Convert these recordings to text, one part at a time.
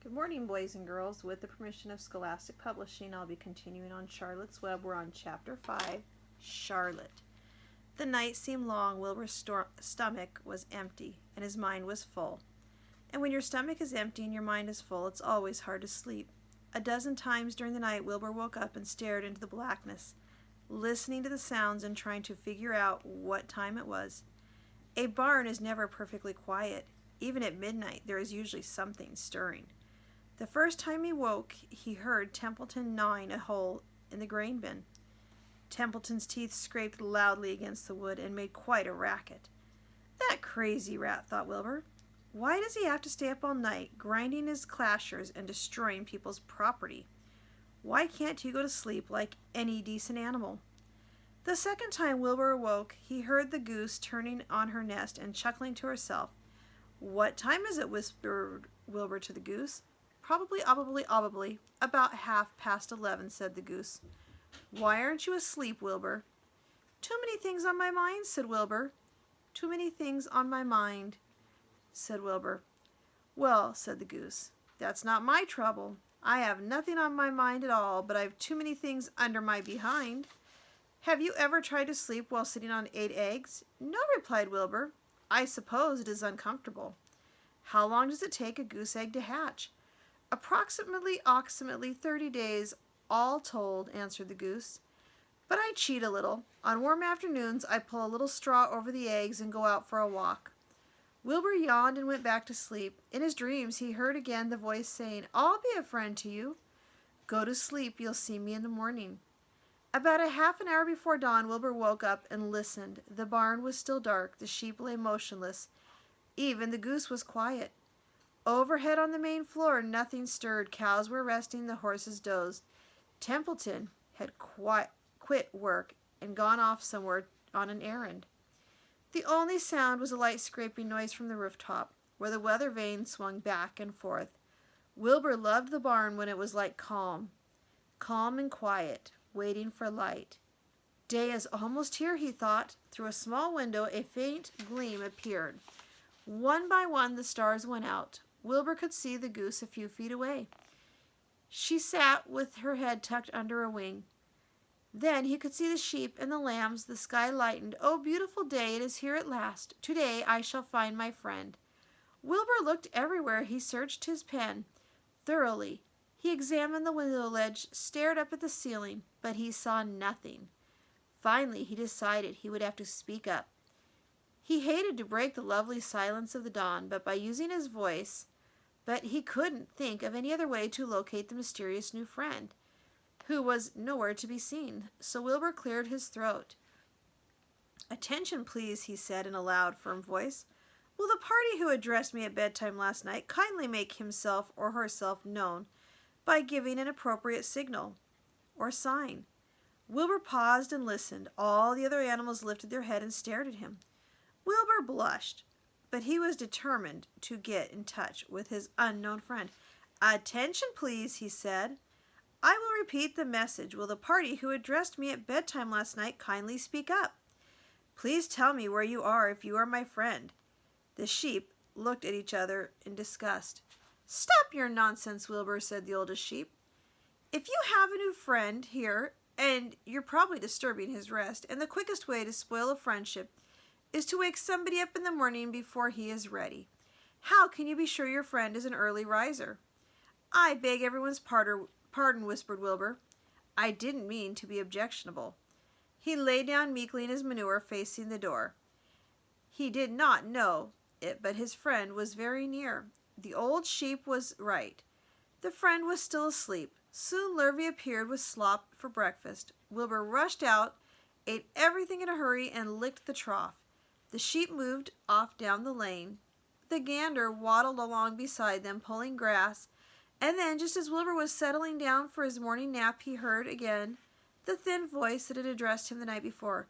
Good morning, boys and girls. With the permission of Scholastic Publishing, I'll be continuing on Charlotte's Web. We're on Chapter 5, Charlotte. The night seemed long. Wilbur's stomach was empty, and his mind was full. And when your stomach is empty and your mind is full, it's always hard to sleep. A dozen times during the night, Wilbur woke up and stared into the blackness, listening to the sounds and trying to figure out what time it was. A barn is never perfectly quiet. Even at midnight, there is usually something stirring. The first time he woke, he heard Templeton gnawing a hole in the grain bin. Templeton's teeth scraped loudly against the wood and made quite a racket. That crazy rat, thought Wilbur. Why does he have to stay up all night, grinding his clashers and destroying people's property? Why can't he go to sleep like any decent animal? The second time Wilbur awoke, he heard the goose turning on her nest and chuckling to herself. "What time is it?" whispered Wilbur to the goose. Probably, about 11:30, said the goose. "Why aren't you asleep, Wilbur?" "Too many things on my mind," said Wilbur. "Too many things on my mind," said Wilbur. "Well," said the goose, "that's not my trouble. I have nothing on my mind at all, but I've too many things under my behind." "Have you ever tried to sleep while sitting on 8 eggs?" "No," replied Wilbur. "I suppose it is uncomfortable." "How long does it take a goose egg to hatch?" Approximately 30 days, all told," answered the goose. "But I cheat a little. On warm afternoons I pull a little straw over the eggs and go out for a walk." Wilbur yawned and went back to sleep. In his dreams he heard again the voice saying, "I'll be a friend to you. Go to sleep, you'll see me in the morning." About a half an hour before dawn, Wilbur woke up and listened. The barn was still dark. The sheep lay motionless. Even the goose was quiet. Overhead on the main floor, nothing stirred. Cows were resting, the horses dozed. Templeton had quit work and gone off somewhere on an errand. The only sound was a light scraping noise from the rooftop, where the weather vane swung back and forth. Wilbur loved the barn when it was like calm and quiet, waiting for light. Day is almost here, he thought. Through a small window, a faint gleam appeared. One by one, the stars went out. Wilbur could see the goose a few feet away. She sat with her head tucked under her wing. Then he could see the sheep and the lambs. The sky lightened. "Oh, beautiful day, it is here at last. Today I shall find my friend." Wilbur looked everywhere. He searched his pen thoroughly. He examined the window ledge, stared up at the ceiling, but he saw nothing. Finally, he decided he would have to speak up. He hated to break the lovely silence of the dawn, but he couldn't think of any other way to locate the mysterious new friend, who was nowhere to be seen. So Wilbur cleared his throat. "Attention, please," he said in a loud, firm voice. "Will the party who addressed me at bedtime last night kindly make himself or herself known by giving an appropriate signal or sign?" Wilbur paused and listened. All the other animals lifted their head and stared at him. Wilbur blushed, but he was determined to get in touch with his unknown friend. "Attention, please," he said. "I will repeat the message. Will the party who addressed me at bedtime last night kindly speak up? Please tell me where you are if you are my friend." The sheep looked at each other in disgust. "Stop your nonsense, Wilbur," said the oldest sheep. "If you have a new friend here, and you're probably disturbing his rest, and the quickest way to spoil a friendship is to wake somebody up in the morning before he is ready. How can you be sure your friend is an early riser?" "I beg everyone's pardon," whispered Wilbur. "I didn't mean to be objectionable." He lay down meekly in his manure, facing the door. He did not know it, but his friend was very near. The old sheep was right. The friend was still asleep. Soon Lurvy appeared with slop for breakfast. Wilbur rushed out, ate everything in a hurry, and licked the trough. The sheep moved off down the lane. The gander waddled along beside them, pulling grass, and then, just as Wilbur was settling down for his morning nap, he heard again the thin voice that had addressed him the night before.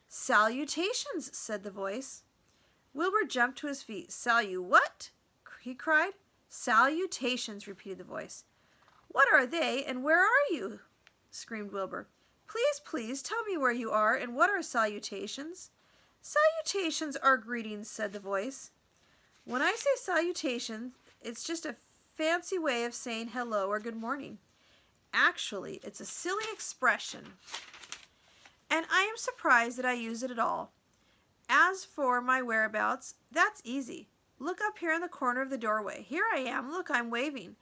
"Salutations," said the voice. Wilbur jumped to his feet. What?" he cried. "Salutations," repeated the voice. "What are they, and where are you?" screamed Wilbur. Please, tell me where you are, and what are salutations?" "Salutations are greetings," said the voice. "When I say salutations, it's just a fancy way of saying hello or good morning. Actually, it's a silly expression, and I am surprised that I use it at all. As for my whereabouts, that's easy. Look up here in the corner of the doorway. Here I am. Look, I'm waving.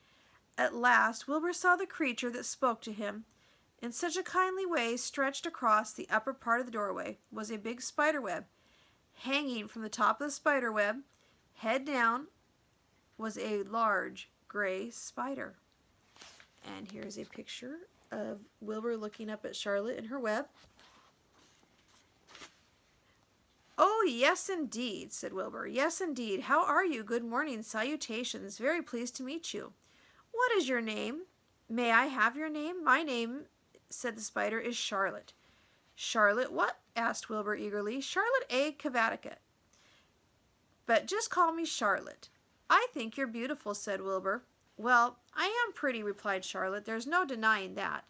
At last, Wilbur saw the creature that spoke to him in such a kindly way. Stretched across the upper part of the doorway was a big spider web. Hanging from the top of the spider web, head down, was a large gray spider. And here's a picture of Wilbur looking up at Charlotte in her web. "Oh, yes, indeed," said Wilbur. "Yes, indeed. How are you? Good morning. Salutations. Very pleased to meet you. What is your name? May I have your name?" "My name," said the spider, "is Charlotte." "Charlotte what?" asked Wilbur eagerly. "Charlotte A. Cavatica. But just call me Charlotte." "I think you're beautiful," said Wilbur. "Well, I am pretty," replied Charlotte. "There's no denying that.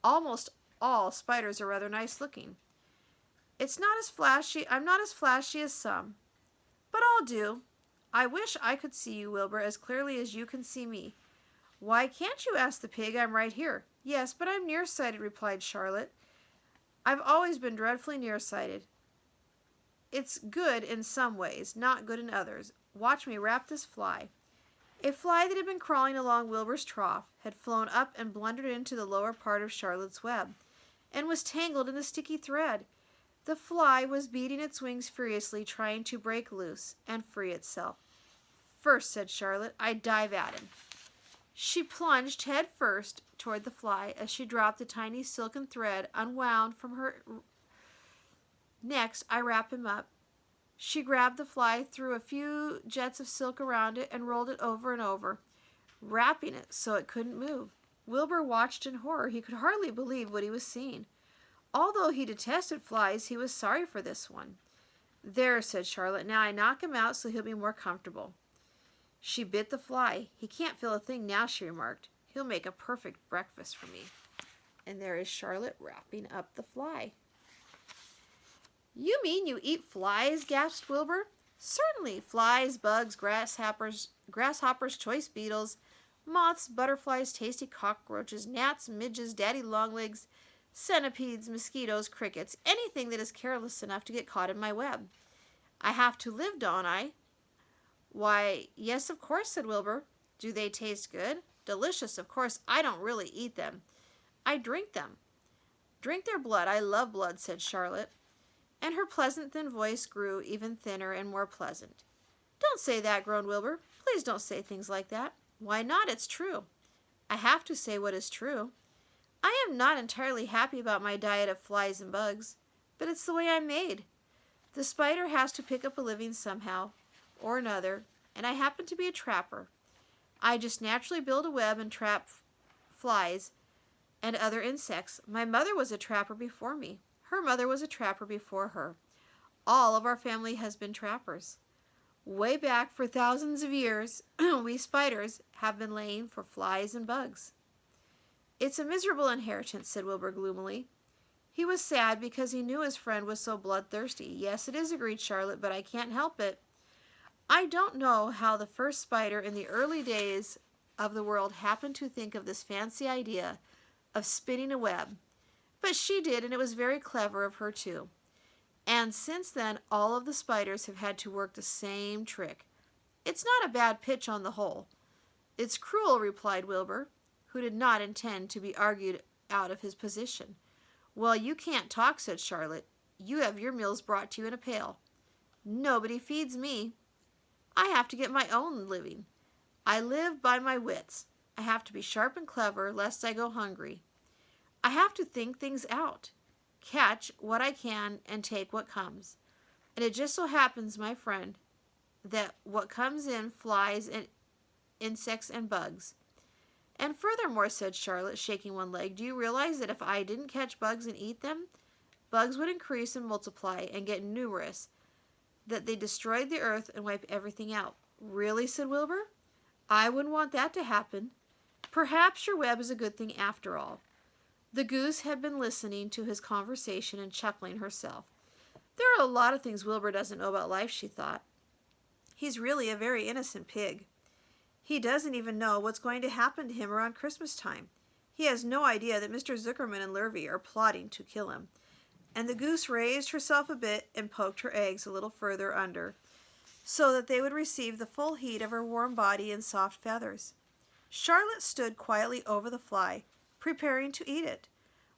Almost all spiders are rather nice looking. I'm not as flashy as some, but I'll do. I wish I could see you, Wilbur, as clearly as you can see me." "Why can't you?" asked the pig. "I'm right here." "Yes, but I'm nearsighted," replied Charlotte. "I've always been dreadfully nearsighted. It's good in some ways, not good in others. Watch me wrap this fly." A fly that had been crawling along Wilbur's trough had flown up and blundered into the lower part of Charlotte's web, and was tangled in the sticky thread. The fly was beating its wings furiously, trying to break loose and free itself. "First," said Charlotte, "I dive at him." She plunged head first toward the fly as she dropped the tiny silken thread unwound from her. "Next, I wrap him up." She grabbed the fly, threw a few jets of silk around it, and rolled it over and over, wrapping it so it couldn't move. Wilbur watched in horror. He could hardly believe what he was seeing. Although he detested flies, he was sorry for this one. "There," said Charlotte. "Now I knock him out so he'll be more comfortable." She bit the fly. "He can't feel a thing now," she remarked. "He'll make a perfect breakfast for me." And there is Charlotte wrapping up the fly. "You mean you eat flies?" gasped Wilbur. "Certainly. Flies, bugs, grasshoppers, choice beetles, moths, butterflies, tasty cockroaches, gnats, midges, daddy longlegs, centipedes, mosquitoes, crickets, anything that is careless enough to get caught in my web. I have to live, don't I?" "Why, yes, of course," said Wilbur. "Do they taste good?" "Delicious, of course. I don't really eat them. I drink them." "Drink their blood. I love blood," said Charlotte. And her pleasant thin voice grew even thinner and more pleasant. "Don't say that," groaned Wilbur. "Please don't say things like that." "Why not? It's true." "I have to say what is true. I am not entirely happy about my diet of flies and bugs, but it's the way I'm made. The spider has to pick up a living somehow or another, and I happen to be a trapper. I just naturally build a web and trap flies and other insects. My mother was a trapper before me. Her mother was a trapper before her. All of our family has been trappers. Way back for thousands of years, we spiders have been laying for flies and bugs." "It's a miserable inheritance," said Wilbur gloomily. He was sad because he knew his friend was so bloodthirsty. "Yes, it is," agreed Charlotte, "but I can't help it. I don't know how the first spider in the early days of the world happened to think of this fancy idea of spinning a web, but she did, and it was very clever of her too. And since then, all of the spiders have had to work the same trick. It's not a bad pitch on the whole." "It's cruel," replied Wilbur, who did not intend to be argued out of his position. "Well, you can't talk," said Charlotte. "You have your meals brought to you in a pail. Nobody feeds me. I have to get my own living. I live by my wits. I have to be sharp and clever, lest I go hungry. I have to think things out, catch what I can, and take what comes. And it just so happens, my friend, that what comes in flies and insects and bugs. And furthermore," said Charlotte, shaking one leg, "do you realize that if I didn't catch bugs and eat them, bugs would increase and multiply and get numerous, that they destroyed the earth and wipe everything out?" "Really?" said Wilbur. "I wouldn't want that to happen. Perhaps your web is a good thing after all." The goose had been listening to his conversation and chuckling herself. "There are a lot of things Wilbur doesn't know about life," she thought. "He's really a very innocent pig." He doesn't even know what's going to happen to him around Christmas time. He has no idea that Mr. Zuckerman and Lurvy are plotting to kill him. And the goose raised herself a bit and poked her eggs a little further under, so that they would receive the full heat of her warm body and soft feathers. Charlotte stood quietly over the fly, preparing to eat it.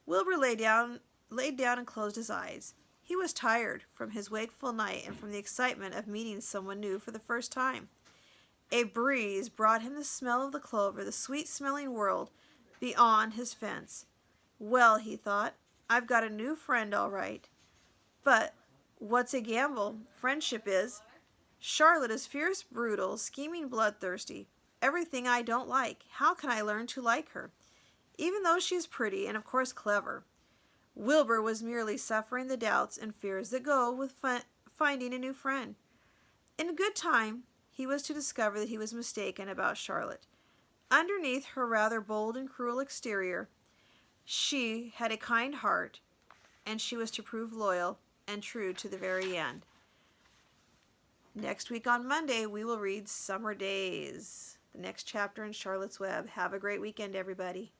Wilbur laid down and closed his eyes. He was tired from his wakeful night and from the excitement of meeting someone new for the first time. A breeze brought him the smell of the clover, the sweet-smelling world beyond his fence. Well, he thought, I've got a new friend all right. But what's a gamble friendship is. Charlotte is fierce, brutal, scheming, bloodthirsty. Everything I don't like. How can I learn to like her? Even though she is pretty and of course clever. Wilbur was merely suffering the doubts and fears that go with finding a new friend. In good time, he was to discover that he was mistaken about Charlotte. Underneath her rather bold and cruel exterior, she had a kind heart, and she was to prove loyal and true to the very end. Next week on Monday, we will read Summer Days, the next chapter in Charlotte's Web. Have a great weekend, everybody.